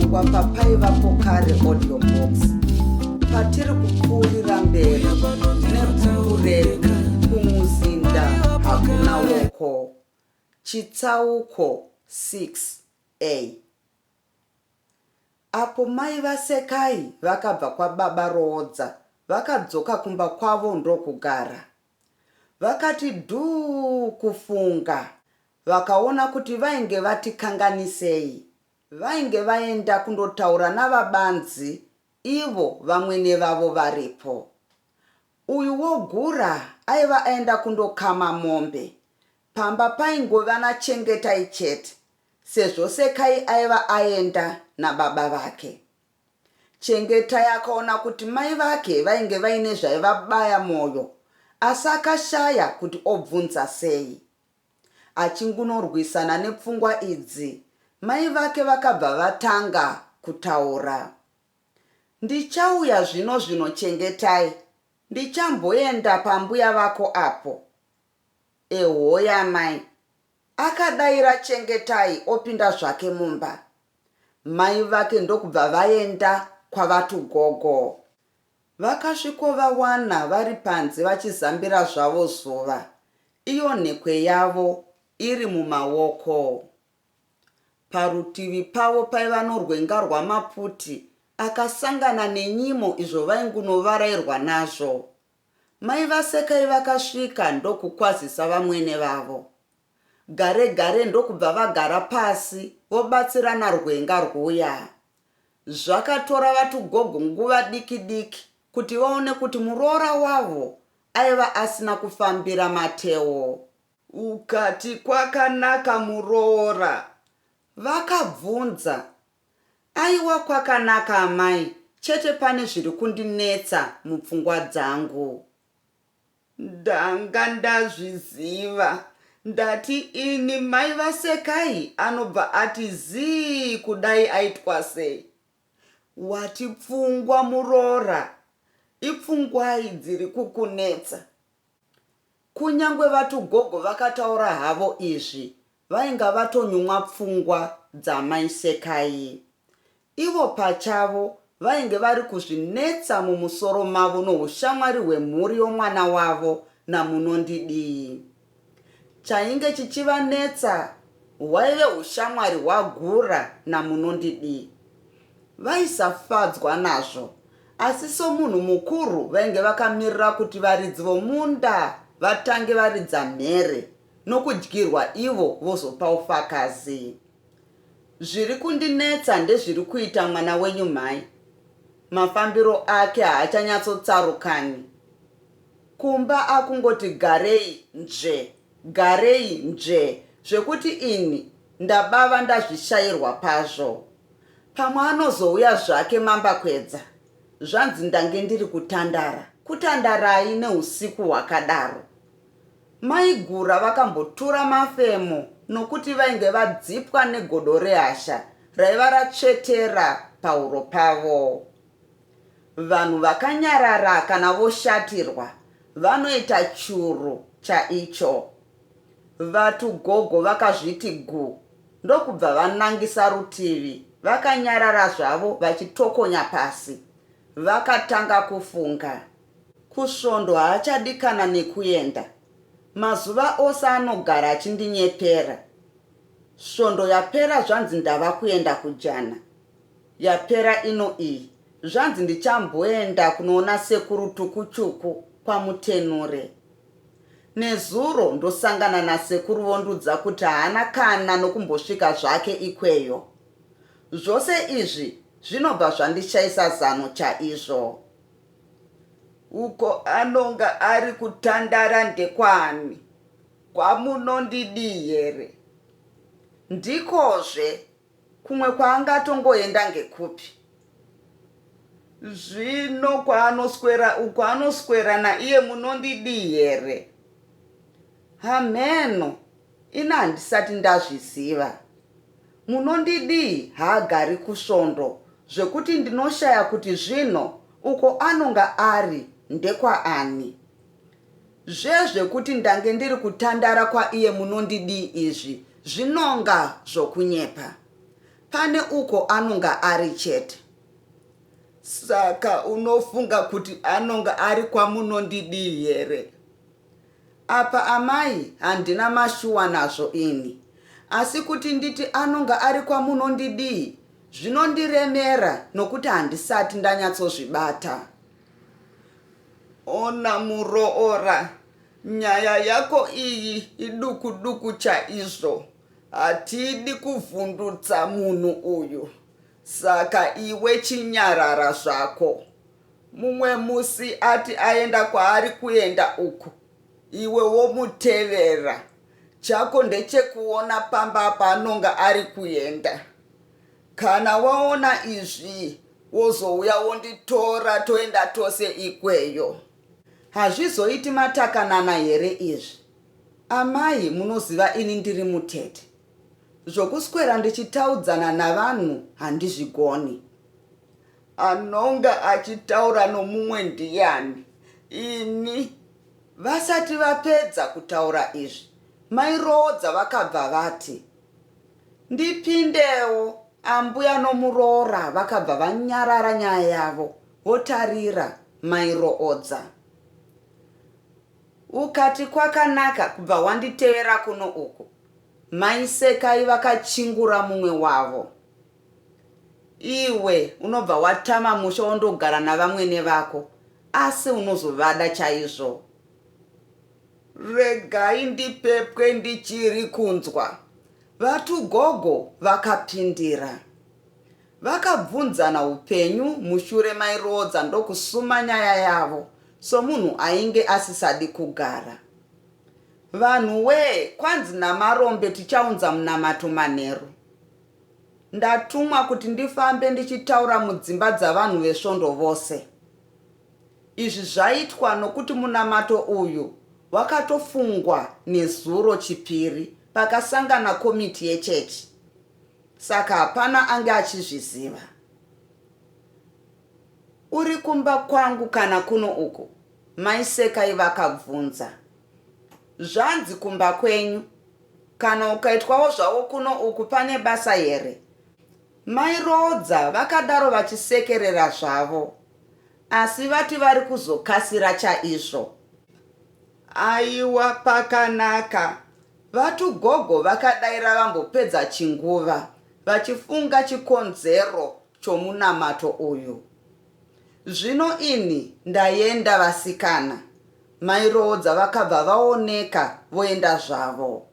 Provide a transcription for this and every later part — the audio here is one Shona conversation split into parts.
Kuverengwa papaiva pokare audiobox patiri kupfuurira mberi nebhuku redu Kumuzinda Hakuna Woko Ch6A. Apo mai vasekai vakabva kwababa Roodza vakadzoka kumba kwavo ndokugara. Vakati dhuu kufunga, vakaona kuti vainge vatikanganisei. Vainge vaenda kundotaura navabanzi, ivo vamwene vavo varipo. Uyu wogura aiva aenda kundokama mombe. Pamba paingova naChengetai chete, sezvo Sekai aiva aenda nababa vake. Chengetai akaona kuti mai vake vainge vaine zvaivabaya moyo, asi akashaya kuti obvunza sei. Achingunorwisana nepfungwa idzi, mai vake vakabva vatanga kutaura. Ndichauya zvino Chengetai, ndichamboenda pambuya vako apo. Ehoya mai, akadayira Chengetai opinda zvake mumba. Mai vake ndokubva vaenda kwavatugogo. Vakasvikovawana vari panze vachizambira zvavo zuva, iyo nhekwe yavo iri mumaoko. Parutivi pavo paiva norwenga rwamaputi akasangana nenyimo izvo vaingunovarairwa nazvo. Mai vaSekai vakasvika ndokukwazisa vamwene vavo. Gare ndokubva vagara pasi vobatsirana rwenga rwuya. Zvakatora vatugogo nguva diki kuti vaone kuti muroora wavo aiva asina kufambira mateo. Ukati kwakanaka muroora? Vakabvunza. Aiwa kwakanaka amai, chete pane zviri kundinetsa mupfungwa dzangu. Ndanga ndazviziva. Ndati ini mai vaSekai anobva ati zii kudai aitwa sei. Wati pfungwa muroora, ipfungwai dziri kukunetsa. Kunyangwe vatugogo vakataura havo izvi, vainga vatonyumwa pfungwa dzamai Sekai. Ivo pachavo vainge vari kuzvinetsa mumusoro mavo noushamwari hwemhuri yomwana wavo namunondidii. Chainge chichivanetsa hwaive ushamwari hwagura namunondidii. Vaisafadzwa nazvo, asi somunhu mukuru vainge vakamirira kuti varidzi vomunda vatange varidza mhere nokudyirwa ivo vozopa ufakazi. Zviri kundinetsa ndezviri kuita mwana wenyu mai. Mafambiro ake haachanyatsotsarukanyi. Kumba akungoti garei nje, zvekuti ini ndabava ndazvishayirwa pazvo. Pamwe anozouya zvake mambakwedza. Zvanzi ndange ndiri kutandara. Kutandarai neusiku hwakadaro. Maigura vakambotura mafemo nokuti vainge vadzipwa negodo rehasha raiva ratsvetera pahuro pavo. Vanhu vakanyarara kana voshatirwa vanoita churu chaicho. Vatugogo vakazviti gu, ndokubva vanangisa rutivi, vakanyarara zvavo vachitokonya pasi. Vakatanga kufunga. Kusvondo haachadikana nekuenda. Mazuva ose anogara achindinyepera. Svondo yapera zvanzi ndava kuenda kujana. Yapera ino iyi, zvanzi ndichamboenda kunoona sekuru tukuchuku kwamutenure. Nezuro ndosangana nasekuru vondudza kuti haana kana nokumbosvika zvake ikweyo. Zvose izvi zvinobva zvandishayisa zano chaizvo. Uko anonga ari kutandara ndekwani? Kwamunondidii here? Ndikozve kumwe kwaangatongoenda ngekupi. Zvino kwaanoswera naiye munondidii here? Hameno, ina handisati ndazviziva. Munondidii haagari kusvondo, zvekuti ndinoshaya kuti zvino uko anonga ari ndekwaani. Zvezvekuti ndange ndiri kutandara kwaiye munondidii izvi zvinonga zvokunyepa. Pane uko anonga ari chete. Saka unofunga kuti anonga ari kwamunondidii here? Apa amai handina mashuwa nazvo ini. Asi kuti nditi anonga ari kwamunondidii zvinondiremera nokuti handisati ndanyatsozvibata. Ona muroora, nyaya yako iyi iduku chaizvo. Hatidi kuvhundutsa munhu uyu. Saka iwe chinyarara zvako. Mumwe musi ati aenda kwaari kuenda uku, iwe womutevera. Chako ndechekuona pamba panonga ari kuenda. Kana waona izvi, wozouya wonditora toenda tose ikweyo. Hazvizoiti matakanana here izvi? Amai munoziva ini ndiri mutete. Zvokuswera ndichitaudzana navanhu handizvigoni. Anonga achitaura nomumwe ndiani? Ini. Vasati vapedza kutaura izvi, mairoodza vakabva vati, ndipindewo. Ambuya nomuroora vakabva vanyarara nyaya yavo, votarira mairoodza. Ukati kwakanaka kubva wanditevera kuno uku. Maisekai vakachingura mumwe wavo. Iwe unobva watama musha wondogara navamwene vako, asi unozovada chaizvo. Regai ndipepwe ndichiri kunzwa. Vatugogo vakapindira. Vakabvunzana upenyu mushure mairoodza ndokusuma nyaya yavo, somunhu ainge asisadi kugara. Vanhu kwanzi namarombe tichaunza munamato manheru. Ndatumwa kuti ndifambe ndichitaura mudzimba dzavanhu vesvondo vose. Izvi zvaitwa nokuti munamato uyu wakatofungwa nezuro chipiri pakasangana komiti yechechi. Saka hapana ange achizviziva. Uri kumba kwangu kana kuno uku? Maisekai vakabvunza. Zvanzi kumba kwenyu. Kana ukaitwawo zvavo kuno uku pane basa here? Mairoodza vakadaro vachisekerera zvavo. Asi vati vari kuzokasira chaizvo. Aiwa pakanaka. Vatugogo vakadaira vambopedza chinguva, vachifunga chikonzero chomunamato uyu. Zvino ini ndaenda vasikana. Mairoodza vakabva vaoneka voenda zvavo.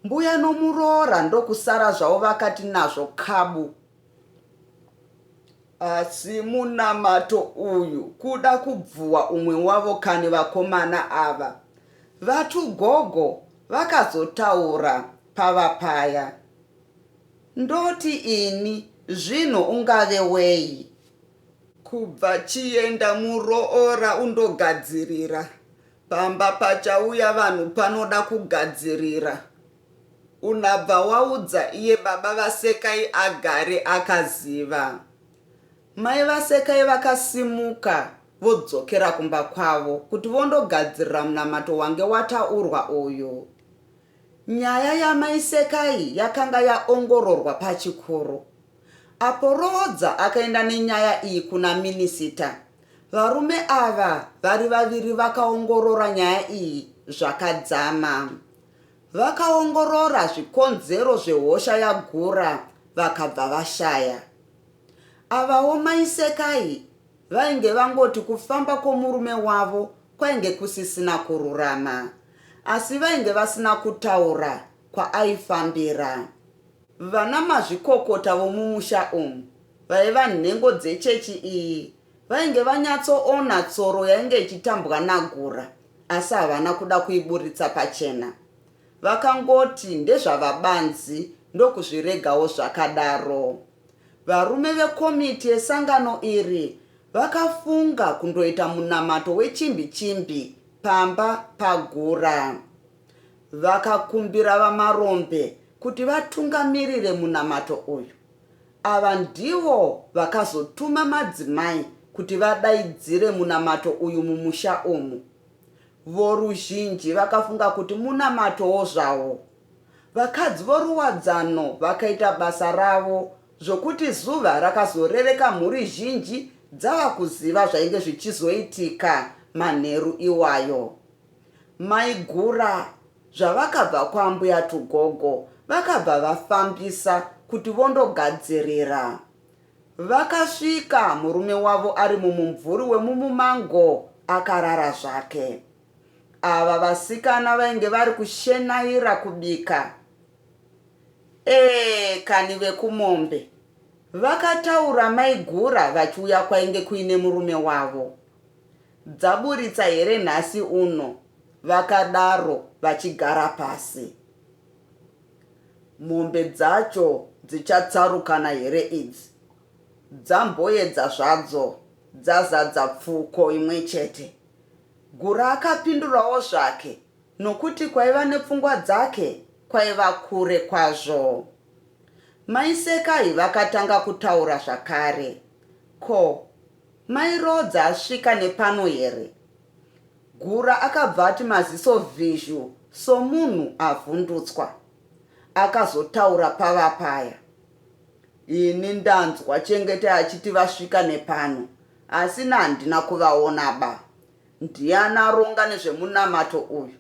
Mbuya nomuroora ndokusara zvavo vakati nazvo kabu. Asi munamato uyu kuda kubvuwa umwe wavo kani vakomana ava. Vatugogo vakazotaura pava paya. Ndoti ini zvino ungave wei? Kubva chienda muroora undogadzirira. Pamba pachauya vanhu panoda kugadzirira. Unabva waudza iye baba vasekai agare akaziva. Mai vasekai vakasimuka vodzokera kumba kwavo kuti vondogadzirira munamato wange wataurwa uyu. Nyaya yamaisekai yakanga yaongororwa pachikuru. Apo Roodza akaenda nenyaya iyi kuna minisita. Varume ava vari vaviri vakaongorora nyaya iyi zvakadzama. Vakaongorora zvikonzero zvehosha yagura vakabva vashaya. Avawo maisekai vainge vangoti kufamba kwomurume wavo kwainge kusisina kururama. Asi vainge vasina kutaura kwaaifambira. Vana mazvikokota vomumusha umu vaiva nhengo dzechechi iyi vainge vanyatsoona tsoro yainge ichitambwa nagura, asi havana kuda kuiburitsa pachena. vakangoti ndezvavabanzi ndokuzviregawo zvakadaro. Varume vekomiti yesangano iri vakafunga kundoita munamato wechimbi-chimbi pamba pagura. Vakakumbira vamarombe kuti vatungamirire munamato uyu. Ava ndivo vakazotuma madzimai kuti vadaidzire munamato uyu mumusha umu. Voruzhinji vakafunga kuti munamatowo zvawo. Vakadzi voruwadzano vakaita basa ravo zvokuti zuva rakazorereka mhuri zhinji dzava kuziva zvainge zvichizoitika manheru iwayo. Maigura zvavakabva kwambuya Tugogo vakabva vafambisa kuti vondogadzirira. Vakasvika murume wavo ari mumumvuri wemumumango akarara zvake. Ava vasikana vainge vari kushenaira kubika. Kani vekumombe vakataura maigura vachiuya kwainge kuine murume wavo. Dzaburitsa here nhasi uno? Vakadaro vachigara pasi. Mombe dzacho dzichatsarukana here idzi? Dzamboedza zvadzo dzazadza pfuko imwe chete. Gura akapindurawo zvake nokuti kwaiva nepfungwa dzake kwaiva kure kwazvo. Maisekai vakatanga kutaura zvakare. Ko, mairodza asvika nepano here? Gura akabva ati maziso vhizhu somunhu avhundutswa. Akazotaura pava paya. Ini ndanzwa Chengete achiti vasvika nepano, asi handina kuvaona ba. Ndiani aronga nezvemunamato uyu?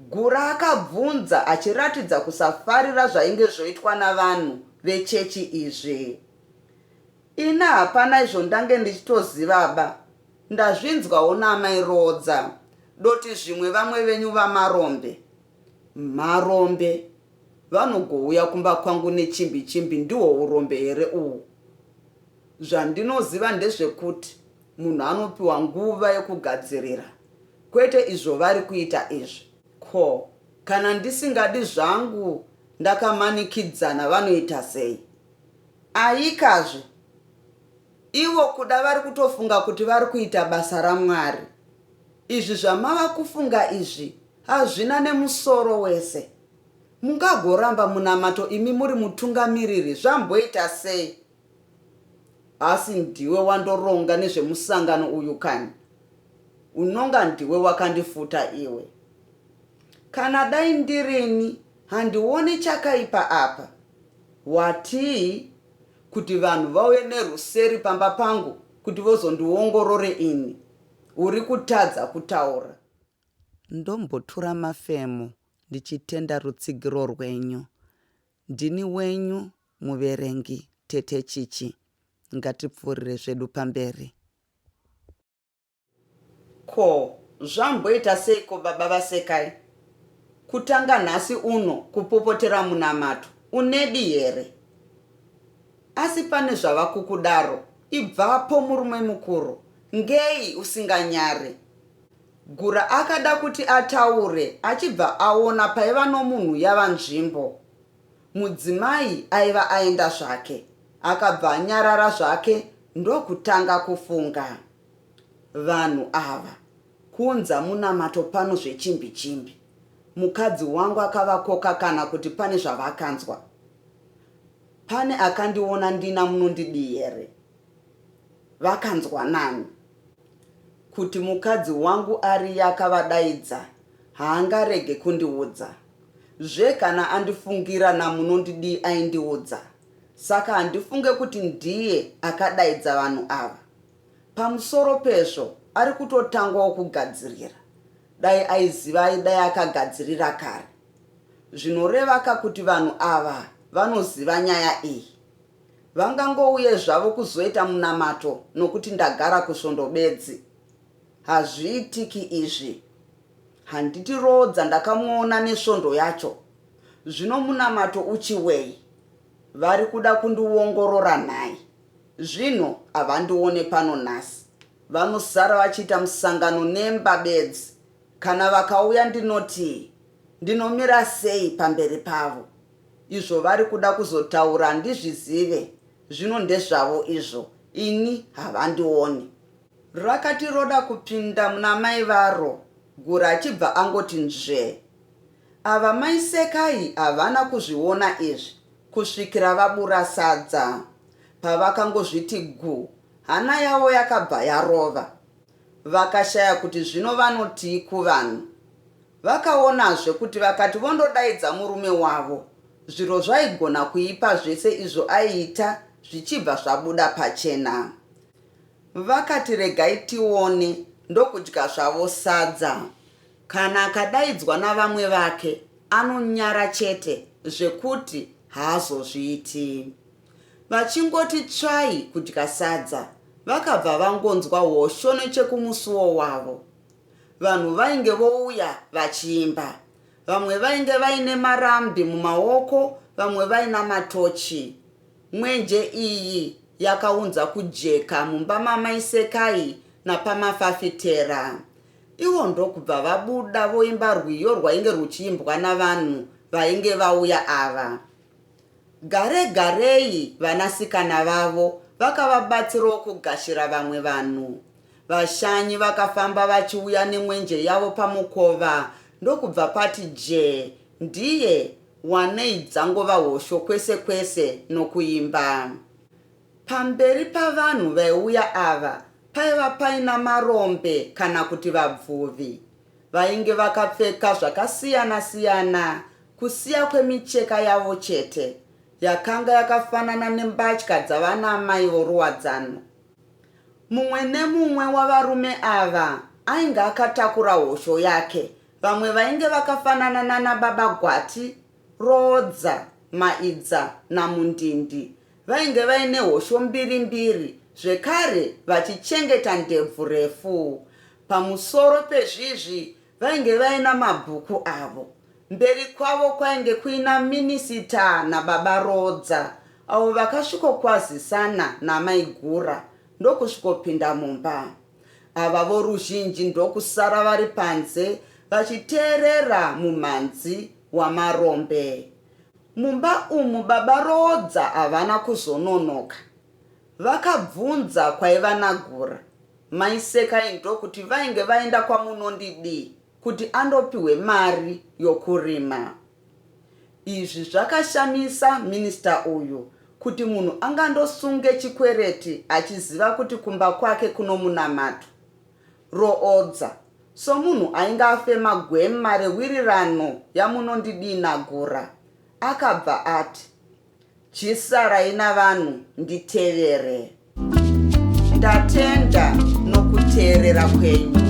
Gura akabvunza achiratidza kusafarira zvainge zvoitwa navanhu vechechi izvi. Ina hapana izvo ndange ndichitoziva ba. Ndazvinzwawo namairodza. Doti zvimwe vamwe venyu vamarombe. Marombe vanogouya kumba kwangu nechimbi-chimbi ndiwo urombe here uhu? Zvandinoziva ndezvekuti munhu anopiwa nguva yekugadzirira, kwete izvo vari kuita izvi. Ko, kana ndisingadi zvangu ndakamanikidzana vanoita sei? Aikazve ivo kuda vari kutofunga kuti vari kuita basa raMwari. Izvi zvamava kufunga izvi hazvina nemusoro wese. Mungagoramba munamato imi muri mutungamiriri zvamboita sei? Asi ndiwe wandoronga nezvemusangano uyu kani? Unonga ndiwe wakandifuta iwe. Kana dai ndirini handioni chakaipa apa. Watii? Kuti vanhu vauye neruseri pamba pangu kuti vozondiongorore ini. Uri kutadza kutaura. Ndombotura mafemo ndichitenda rutsigiro rwenyu. Ndini wenyu muverengi Tete Chichi. Ngatipfuurire zvedu pamberi. Ko, zvamboita seiko baba vasekai? Kutanga nhasi uno kupopotera munamato unedi here? Asi pane zvava kukudaro, ibvapo murume mukuru. Ngei usinganyare? Gura akada kuti ataure achibva aona paiva nomunhu yava nzvimbo. Mudzimai aiva aenda zvake. Akabva anyarara zvake ndokutanga kufunga. Vanhu ava kunza munamato pano zvechimbi-chimbi. Mukadzi wangu akavakoka kana kuti pane zvavakanzwa. Pane akandiona ndina munondidi here? Vakanzwa nani? Kuti mukadzi wangu ari yakavadaidza haangarege kundiudza. Kana andifungira namunondidi aindiudza. Saka handifunge kuti ndiye akadaidza vanhu ava. Pamusoro pezvo ari kutotangwawo kugadzirira. Dai aiziva aidai akagadzirira kare. Zvinoreva kuti vanhu ava vanoziva nyaya iyi. Vangangouye zvavo kuzoita munamato nokuti ndagara kusvondo bedzi. Hazviitiki izvi. Handiti rodza ndakamuona nesvondo yacho. Zvino munamato uchiwei. Vari kuda kundiongorora nhai. Zvino havandione pano nhasi. Vanosara vachiita musangano nemba bedzi. Kana vakauya ndinoti Ndinomira sei pamberi pavo? Izvo vari kuda kuzotaura ndizvizive, zvino ndezvavo izvo, ini havandioni. Rakati roda kupinda muna mai varo, Gura achibva angoti nzve. Ava mai Sekai havana kuzviona izvi, kusvikira vabura sadza. Pavakangozviti gu, hana yavo yakabva yarova. Vakashaya kuti zvino vanotii kuvanhu. Vakaonazve kuti vakati vondodaidza murume wavo, zviro zvaigona kuipa zvese izvo aiita zvichibva zvabuda pachena. Vakati regai tione, ndokudya zvavo sadza. Kana akadaidzwa navamwe vake, anonyara chete zvekuti haazozviiti. Vachingoti tsvai kudya sadza, vakabva vangonzwa hosho nechekumusuwo wavo. Vanhu vainge vouya vachiimba. Vamwe vainge vaine marambi mumaoko, vamwe vaina matochi. Mwenje iyi yakaunza kujeka mumba mamai Sekai napamafafitera. Ivo ndokubva vabuda voimba rwiyo rwainge ruchiimbwa navanhu vainge vauya ava. Gare-garei vanasikana vavo vakavabatsirawo kugashira vamwe vanhu. Vashanyi vakafamba vachiuya nemwenje yavo pamukova, ndokubva pati je, ndiye waneidzangova hosho kwese kwese nokuimba. Pamberi pavanhu vaiuya ava, paiva paina marombe kana kuti vabvuvi. Vainge vakapfeka zvakasiyana-siyana, kusiya kwemicheka yavo chete, yakanga yakafanana nembatya dzavana mai voruwadzano. Mumwe nemumwe wavarume ava ainge akatakura hosho yake. Vamwe vainge vakafanana nana baba Gwati, Rodza, Maidza naMundindi. Vainge vaine hosho mbiri, zvekare vachichengeta ndebvu refu. Pamusoro pezvizvi vainge vaina mabhuku avo. Mberi kwavo kwainge kuina minisita nababa Rodza, avo vakasvikokwazisana namai Gura, ndokusvikopinda mumba. Ava voruzhinji ndokusara vari panze vachiteerera mumhanzi wamarombe. Mumba umu baba Rodza havana kuzononoka. Vakabvunza kwaiva naGura. Mai Sekai ndokuti vainge vaenda kwamunondidi kuti andopiwe mari yokurima. Izvi zvakashamisa minista uyu, kuti munhu angandosunge chikwereti achiziva kuti kumba kwake kuno munamato. Roodza, so munhu ainge afema gwema rewirirano yamunondidi naGura, akabva ati, chisarai navanhu nditevere. Ndatenda nokuteerera kwenyu.